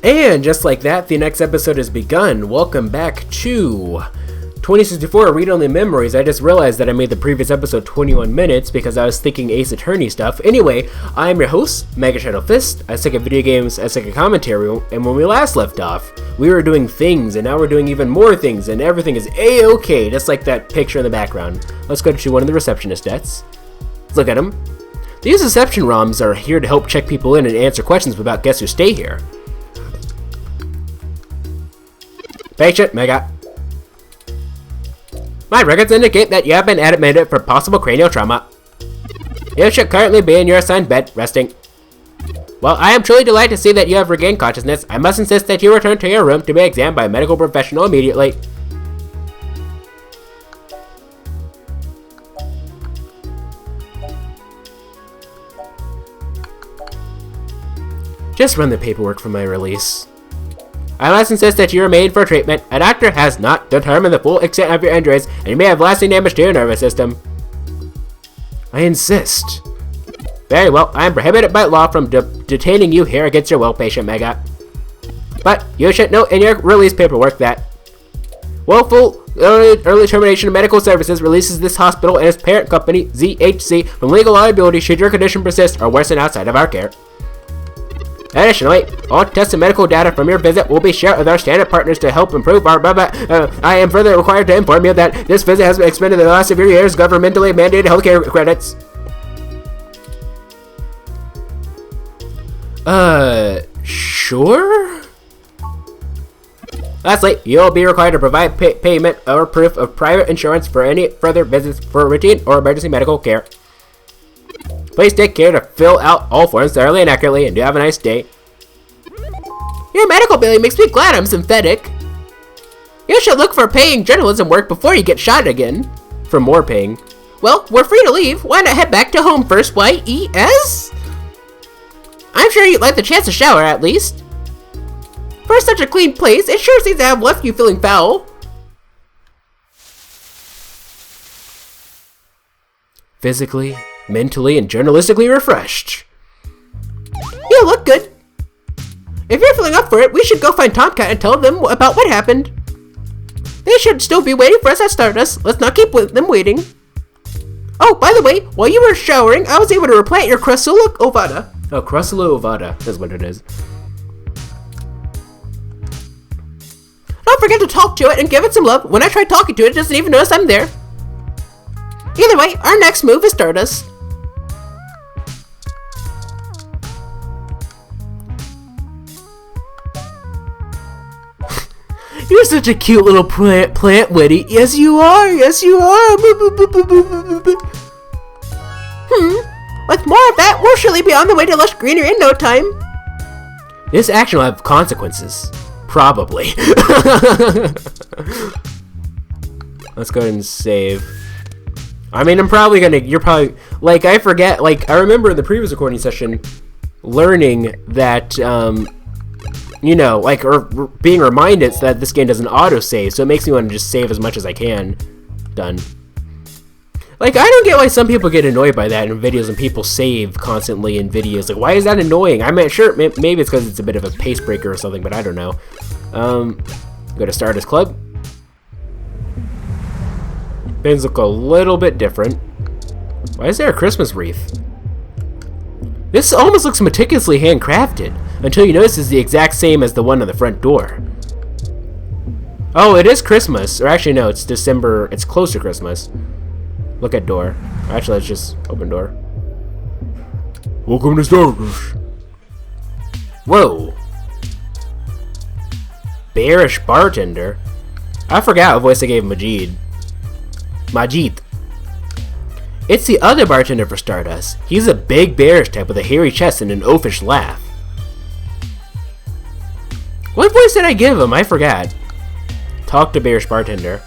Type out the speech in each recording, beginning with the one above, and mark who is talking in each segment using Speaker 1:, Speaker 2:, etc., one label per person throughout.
Speaker 1: And just like that, the next episode has begun. Welcome back to 2064 Read-Only Memories. I just realized that I made the previous episode 21 minutes because I was thinking Ace Attorney stuff. Anyway, I'm your host, Mega Shadow Fist. I suck at video games, I suck at commentary, and when we last left off, we were doing things, and now we're doing even more things, and everything is A-okay, just like that picture in the background. Let's go to one of the receptionist desks. Let's look at them. These reception ROMs are here to help check people in and answer questions about guests who stay here. Patient, Mega. My records indicate that you have been admitted for possible cranial trauma. You should currently be in your assigned bed, resting. While I am truly delighted to see that you have regained consciousness, I must insist that you return to your room to be examined by a medical professional immediately. Just run the paperwork for my release. I must insist that you are made for treatment. A doctor has not determined the full extent of your injuries, and you may have lasting damage to your nervous system. I insist. Very well, I am prohibited by law from detaining you here against your will, patient Mega. But you should note in your release paperwork that willful early termination of medical services releases this hospital and its parent company, ZHC, from legal liability should your condition persist or worsen outside of our care. Additionally, all tests and medical data from your visit will be shared with our standard partners to help improve our I am further required to inform you that this visit has expended the last of your year's governmentally mandated healthcare credits. Sure? Lastly, you'll be required to provide payment or proof of private insurance for any further visits for routine or emergency medical care. Please take care to fill out all forms thoroughly and accurately, and do have a nice day. Your medical billing makes me glad I'm synthetic. You should look for paying journalism work before you get shot again. For more paying. Well, we're free to leave. Why not head back to home first, YES? I'm sure you'd like the chance to shower, at least. For such a clean place, it sure seems to have left you feeling foul. Physically, mentally, and journalistically refreshed. You look good. If you're feeling up for it, we should go find Tomcat and tell them about what happened. They should still be waiting for us at Stardust. Let's not keep them waiting. Oh, by the way, while you were showering, I was able to replant your Crasula ovata. Oh, Crasula ovata is what it is. Don't forget to talk to it and give it some love. When I try talking to it, it doesn't even notice I'm there. Either way, our next move is Stardust. You're such a cute little plant, Witty. Yes, you are. Yes, you are. With more of that, we'll surely be on the way to lush greenery in no time. This action will have consequences. Probably. Let's go ahead and save. I mean, you're probably, like, I forget, like, I remember in the previous recording session learning that, you know, like, or being reminded that this game doesn't auto-save, so it makes me want to just save as much as I can. Done. Like, I don't get why some people get annoyed by that in videos and people save constantly in videos. Like, why is that annoying? I mean, sure, maybe it's because it's a bit of a pace breaker or something, but I don't know. Go to Stardust Club. Things look a little bit different. Why is there a Christmas wreath? This almost looks meticulously handcrafted, until you notice it's the exact same as the one on the front door. Oh, it is Christmas. Or actually, no, it's December. It's close to Christmas. Look at door. Actually, let's just open door. Welcome to Stardust. Whoa. Bearish bartender. I forgot what voice I gave Majid. It's the other bartender for Stardust. He's a big bearish type with a hairy chest and an oafish laugh. What voice did I give him? I forgot. Talk to bearish bartender.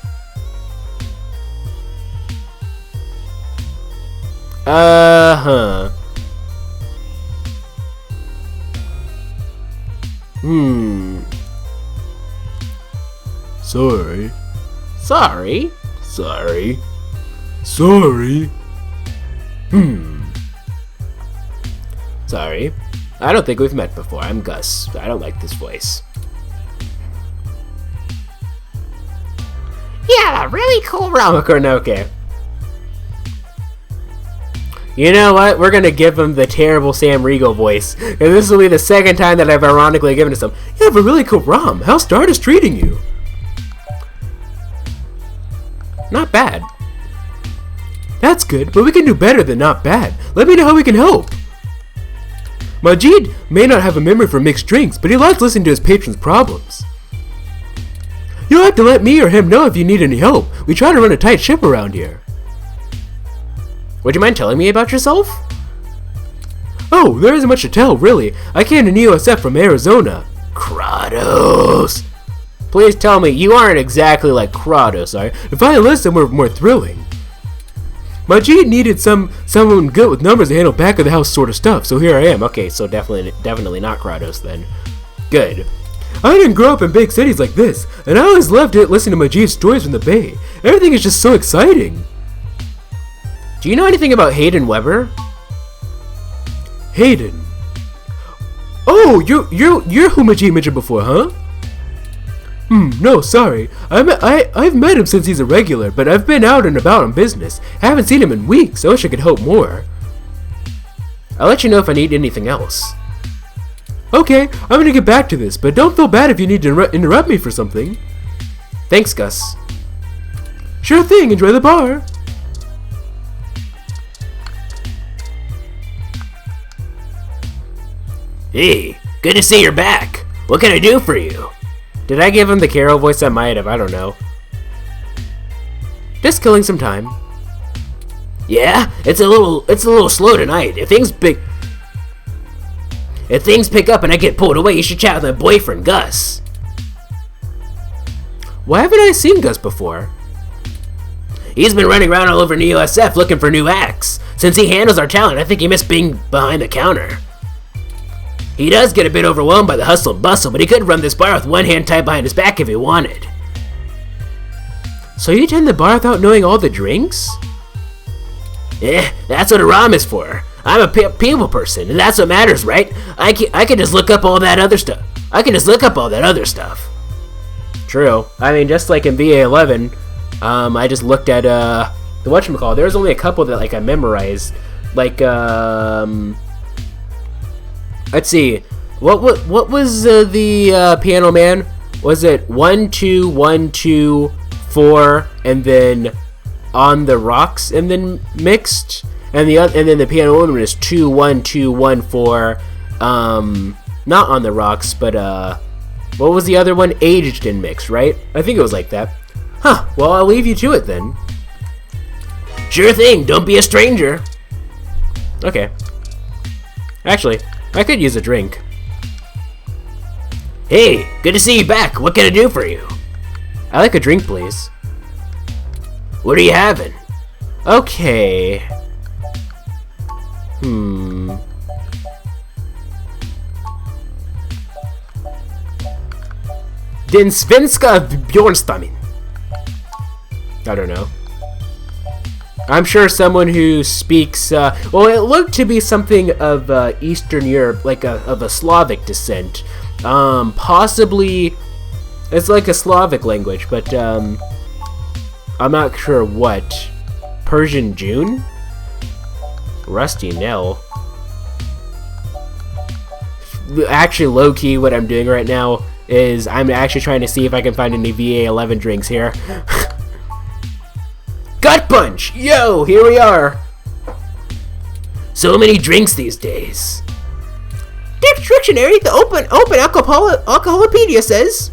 Speaker 1: Sorry. Sorry? Sorry. Sorry. Sorry. I don't think we've met before. I'm Gus. I don't like this voice. Yeah, really cool Ramakornoke. You know what? We're gonna give him the terrible Sam Riegel voice. And this will be the second time that I've ironically given it to him. You have a really cool ROM. How's Stardust treating you? Not bad. That's good, but we can do better than not bad. Let me know how we can help. Majid may not have a memory for mixed drinks, but he likes listening to his patrons' problems. You'll have to let me or him know if you need any help. We try to run a tight ship around here. Would you mind telling me about yourself? Oh, there isn't much to tell, really. I came to NeoSF from Arizona. Kratos! Please tell me you aren't exactly like Kratos, are you? If I enlist him, we're more thrilling. Majid needed someone good with numbers to handle back of the house sort of stuff, so here I am. Okay, so definitely not Kratos then. Good. I didn't grow up in big cities like this, and I always loved it listening to Majid's stories from the Bay. Everything is just so exciting. Do you know anything about Hayden Weber? Hayden? Oh, you're who Majid mentioned before, huh? No, sorry. I've met him since he's a regular, but I've been out and about on business. Haven't seen him in weeks. I wish I could help more. I'll let you know if I need anything else. Okay, I'm gonna get back to this, but don't feel bad if you need to interrupt me for something. Thanks, Gus. Sure thing, enjoy the bar. Hey, good to see you're back. What can I do for you? Did I give him the Carol voice? I might have, I don't know. Just killing some time. Yeah, it's a little slow tonight. If things pick up and I get pulled away, you should chat with my boyfriend, Gus. Why haven't I seen Gus before? He's been running around all over NeoSF looking for new acts. Since he handles our talent, I think he missed being behind the counter. He does get a bit overwhelmed by the hustle and bustle, but he could run this bar with one hand tied behind his back if he wanted. So you attend the bar without knowing all the drinks? That's what a ROM is for. I'm a people person, and that's what matters, right? I can just look up all that other stuff. True. I mean, just like in VA11, I just looked at the whatchamacallit. There's only a couple that I memorized. Let's see. What was the piano man? Was it 1 2 1 2 4 and then on the rocks and then mixed? And then the piano woman is 2 1 2 1 4. Not on the rocks, but what was the other one? Aged and mixed, right? I think it was like that. Huh. Well, I'll leave you to it then. Sure thing. Don't be a stranger. Okay. Actually, I could use a drink. Hey, good to see you back. What can I do for you? I like a drink, please. What are you having? Okay. Den svenska björnstammen. I don't know. I'm sure someone who speaks, well, it looked to be something of Eastern Europe, like of a Slavic descent. Possibly, it's like a Slavic language, but I'm not sure what. Persian June? Rusty Nell. Actually, low-key, what I'm doing right now is I'm actually trying to see if I can find any VA11 drinks here. Gut Punch! Yo, here we are! So many drinks these days. Dictionary, the open alcoholopedia says.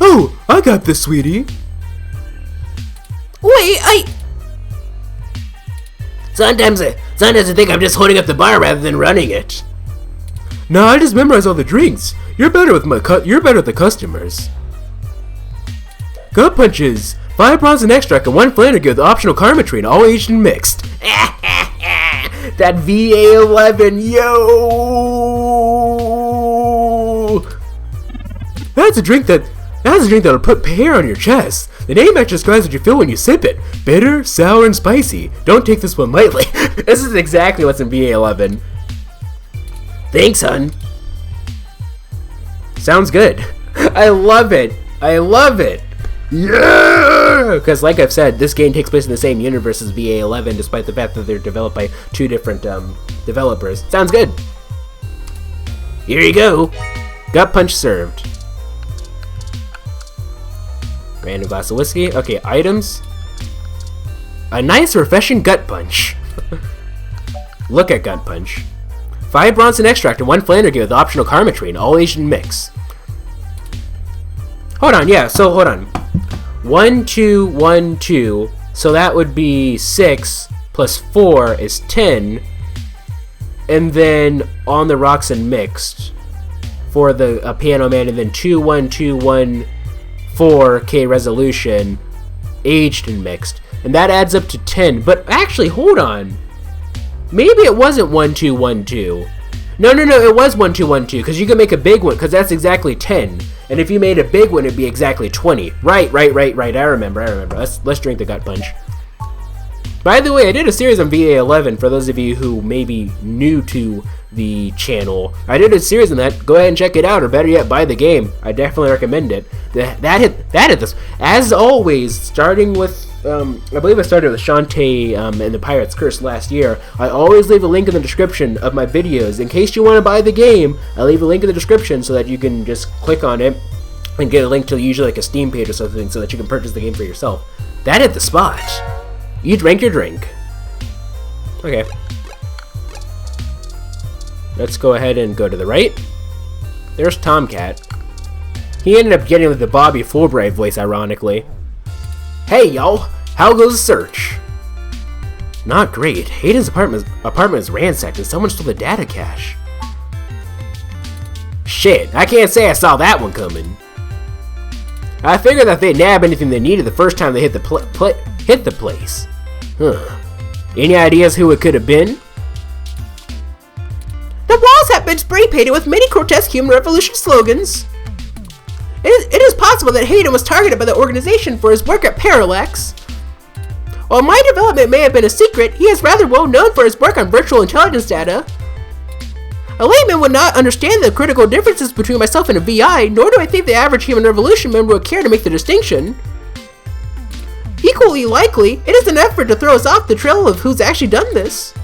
Speaker 1: Oh, I got this, sweetie. Wait, Sometimes I think I'm just holding up the bar rather than running it. No, I just memorize all the drinks. You're better with the customers. Gut Punches. 5 bronze and extract and 1 Flanagan with optional Karmatrine, all aged and mixed. That VA11, yo! That's a drink that'll put hair on your chest. The name actually describes what you feel when you sip it. Bitter, sour, and spicy. Don't take this one lightly. This is exactly what's in VA11. Thanks, hun. Sounds good. I love it. I love it. Yeah! Because like I've said, this game takes place in the same universe as VA11, despite the fact that they're developed by two different developers. Sounds good. Here you go. Gut punch served. Random glass of whiskey. Okay, items. A nice, refreshing gut punch. Look at gut punch. 5 Bronson extract and 1 Flandergy with optional Karma Train, all Asian mix. Hold on, yeah, so hold on. 1, 2, 1, 2. So that would be 6 plus 4 is 10. And then on the rocks and mixed for the Piano Man, and then 2, 1, 2, 1, 4K resolution, aged and mixed. And that adds up to 10. But actually, hold on. Maybe it wasn't 1, 2, 1, 2. No, it was 1, 2, 1, 2, because you can make a big one, because that's exactly 10. And if you made a big one, it'd be exactly 20. Right. I remember. Let's drink the gut punch. By the way, I did a series on VA11 for those of you who may be new to the channel. I did a series on that. Go ahead and check it out, or better yet, buy the game. I definitely recommend it. That hit this. As always, starting with I believe I started with Shantae and the Pirate's Curse last year. I always leave a link in the description of my videos. In case you want to buy the game, I leave a link in the description so that you can just click on it and get a link to usually like a Steam page or something so that you can purchase the game for yourself. That hit the spot. You drank your drink. Okay. Let's go ahead and go to the right. There's Tomcat. He ended up getting with the Bobby Fulbright voice, ironically. Hey, y'all. How goes the search? Not great. Hayden's apartment is ransacked and someone stole the data cache. Shit, I can't say I saw that one coming. I figured that they'd nab anything they needed the first time they hit the place. Huh. Any ideas who it could have been?
Speaker 2: The walls have been spray painted with many grotesque human revolution slogans. It is possible that Hayden was targeted by the organization for his work at Parallax. While my development may have been a secret, he is rather well known for his work on virtual intelligence data. A layman would not understand the critical differences between myself and a VI, nor do I think the average Human Revolution member would care to make the distinction. Equally likely, it is an effort to throw us off the trail of who's actually done this.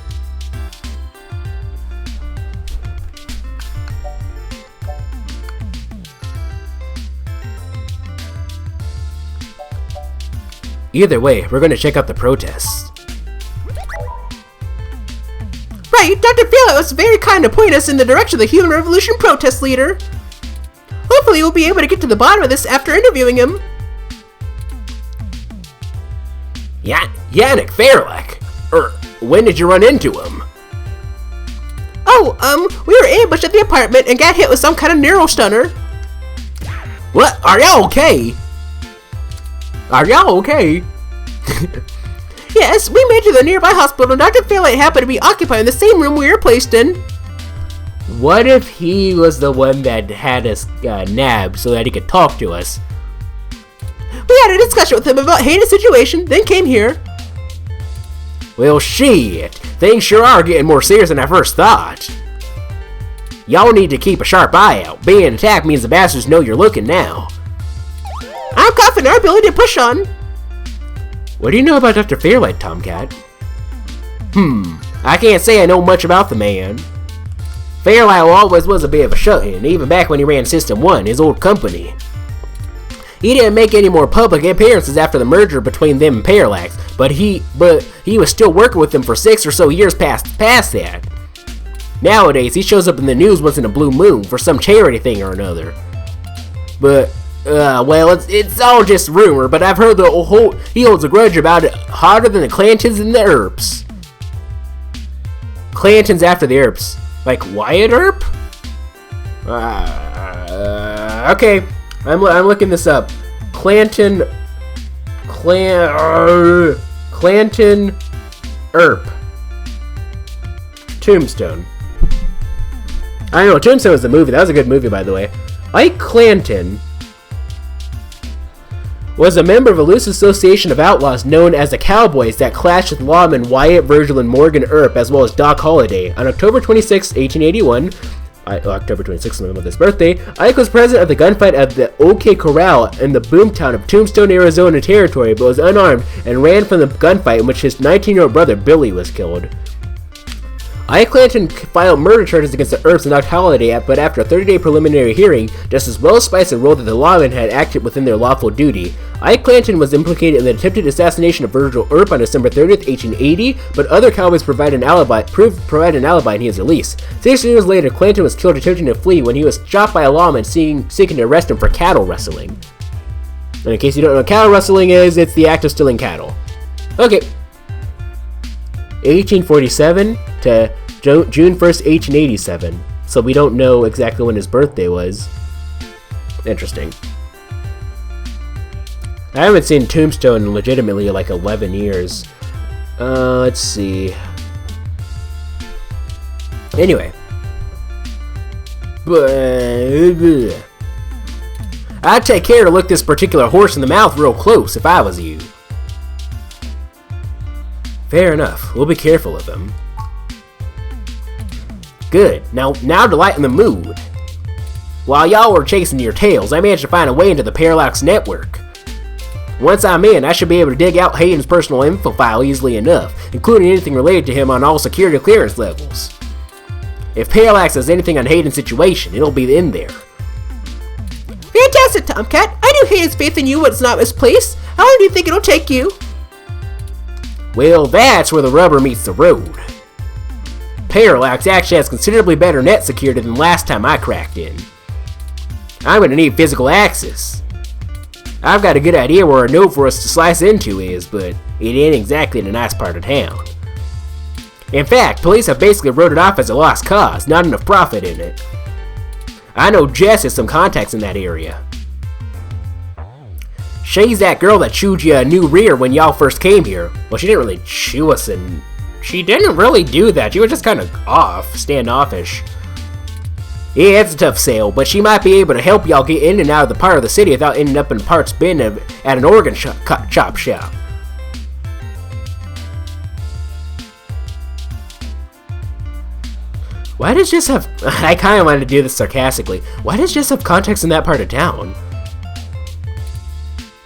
Speaker 1: Either way, we're going to check out the protests.
Speaker 2: Right, Dr. Philo was very kind to point us in the direction of the Human Revolution protest leader. Hopefully we'll be able to get to the bottom of this after interviewing him.
Speaker 1: Yannick Fairlack. When did you run into him?
Speaker 2: Oh, we were ambushed at the apartment and got hit with some kind of neural stunner.
Speaker 1: What? Are y'all okay? Are y'all okay?
Speaker 2: Yes, we made it to the nearby hospital and Dr. Fairlight happened to be occupying the same room we were placed in.
Speaker 1: What if he was the one that had us nabbed so that he could talk to us?
Speaker 2: We had a discussion with him about Hayden's situation, then came here.
Speaker 1: Well, shit. Things sure are getting more serious than I first thought. Y'all need to keep a sharp eye out. Being attacked means the bastards know you're looking now.
Speaker 2: I'm confident in our ability to push on.
Speaker 1: What do you know about Dr. Fairlight, Tomcat? I can't say I know much about the man. Fairlight always was a bit of a shut-in, even back when he ran System 1, his old company. He didn't make any more public appearances after the merger between them and Parallax, but he was still working with them for 6 or so years past that. Nowadays, he shows up in the news once in a blue moon for some charity thing or another. But well, it's all just rumor, but I've heard he holds a grudge about it harder than the Clantons and the Earps. Clantons after the Earps. Like Wyatt Earp? Okay, I'm looking this up. Clanton Earp. Tombstone. I know, Tombstone was the movie. That was a good movie, by the way. Ike Clanton was a member of a loose association of outlaws known as the Cowboys that clashed with lawmen Wyatt, Virgil, and Morgan Earp, as well as Doc Holliday. On October 26, 1881, October 26th, my mother's birthday, Ike was present at the gunfight at the OK Corral in the boomtown of Tombstone, Arizona territory, but was unarmed and ran from the gunfight in which his 19-year-old brother Billy was killed. Ike Clanton filed murder charges against the Earps and knocked Holiday out, but after a 30-day preliminary hearing, Justice Wells Spicer ruled that the lawmen had acted within their lawful duty. Ike Clanton was implicated in the attempted assassination of Virgil Earp on December 30th, 1880, but other cowboys provided an alibi, and he was released. 6 years later, Clanton was killed attempting to flee when he was shot by a lawman seeking to arrest him for cattle rustling. And in case you don't know what cattle rustling is, it's the act of stealing cattle. Okay. 1847 to June 1st, 1887. So we don't know exactly when his birthday was. Interesting. I haven't seen Tombstone in legitimately like 11 years. Let's see. Anyway. I'd take care to look this particular horse in the mouth real close if I was you. Fair enough. We'll be careful of him. Good. Now to lighten the mood. While y'all were chasing your tails, I managed to find a way into the Parallax network. Once I'm in, I should be able to dig out Hayden's personal info file easily enough, including anything related to him on all security clearance levels. If Parallax has anything on Hayden's situation, it'll be in there.
Speaker 2: Fantastic, Tomcat. I knew Hayden's faith in you was not misplaced. How long do you think it'll take you?
Speaker 1: Well, that's where the rubber meets the road. Parallax actually has considerably better net security than last time I cracked in. I'm gonna need physical access. I've got a good idea where a node for us to slice into is, but it ain't exactly in a nice part of town. In fact, police have basically wrote it off as a lost cause, not enough profit in it. I know Jess has some contacts in that area. She's that girl that chewed you a new rear when y'all first came here. Well, she didn't really chew us, and she didn't really do that. She was just kind of standoffish. Yeah, it's a tough sale, but she might be able to help y'all get in and out of the part of the city without ending up in parts bin at an organ chop shop. Why does Jess have... I kind of wanted to do this sarcastically. Why does Jess have contacts in that part of town?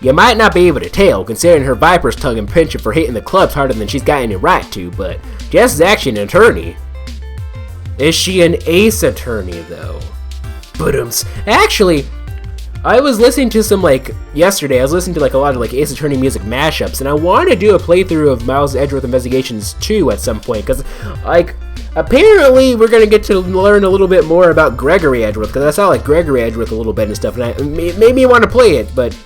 Speaker 1: You might not be able to tell, considering her viper's tongue and penchant for hitting the clubs harder than she's got any right to, but Jess is actually an attorney. Is she an ace attorney, though? Actually, I was listening to some, yesterday, I was listening to, a lot of, Ace Attorney music mashups, and I want to do a playthrough of Miles Edgeworth Investigations 2 at some point, because, apparently we're going to get to learn a little bit more about Gregory Edgeworth, because I saw, Gregory Edgeworth a little bit and stuff, and it made me want to play it, but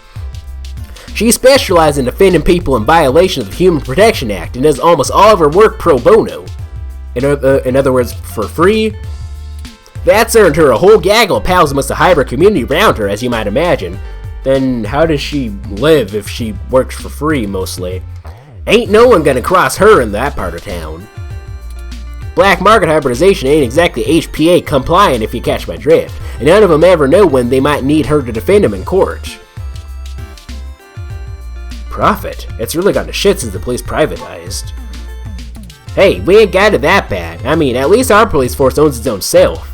Speaker 1: she specializes in defending people in violation of the Human Protection Act, and does almost all of her work pro bono. In other words, for free. That's earned her a whole gaggle of pals amongst the hybrid community around her, as you might imagine. Then how does she live if she works for free, mostly? Ain't no one gonna cross her in that part of town. Black market hybridization ain't exactly HPA compliant, if you catch my drift, and none of them ever know when they might need her to defend them in court. Profit? It's really gotten to shit since the police privatized. Hey, we ain't got it that bad. I mean, at least our police force owns its own self.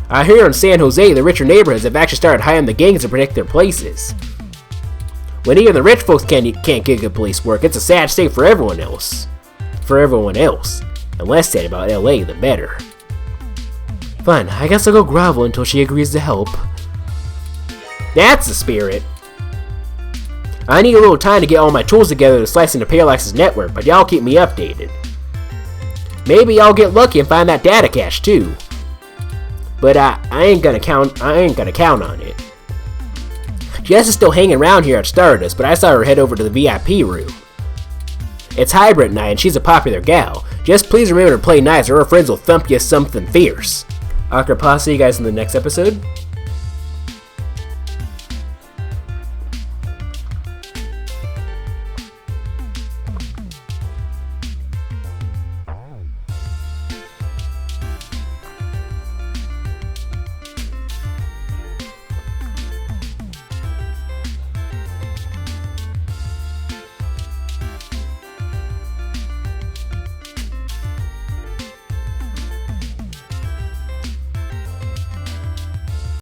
Speaker 1: I hear in San Jose, the richer neighborhoods have actually started hiring the gangs to protect their places. When even the rich folks can't get good police work, it's a sad state for everyone else. And less said about LA, the better. Fine, I guess I'll go grovel until she agrees to help. That's the spirit. I need a little time to get all my tools together to slice into Parallax's network, but y'all keep me updated. Maybe I'll get lucky and find that data cache too. But I ain't gonna count on it. Jess is still hanging around here at Stardust, but I saw her head over to the VIP room. It's hybrid night and she's a popular gal. Just please remember to play nice or her friends will thump you something fierce. I'll see you guys in the next episode.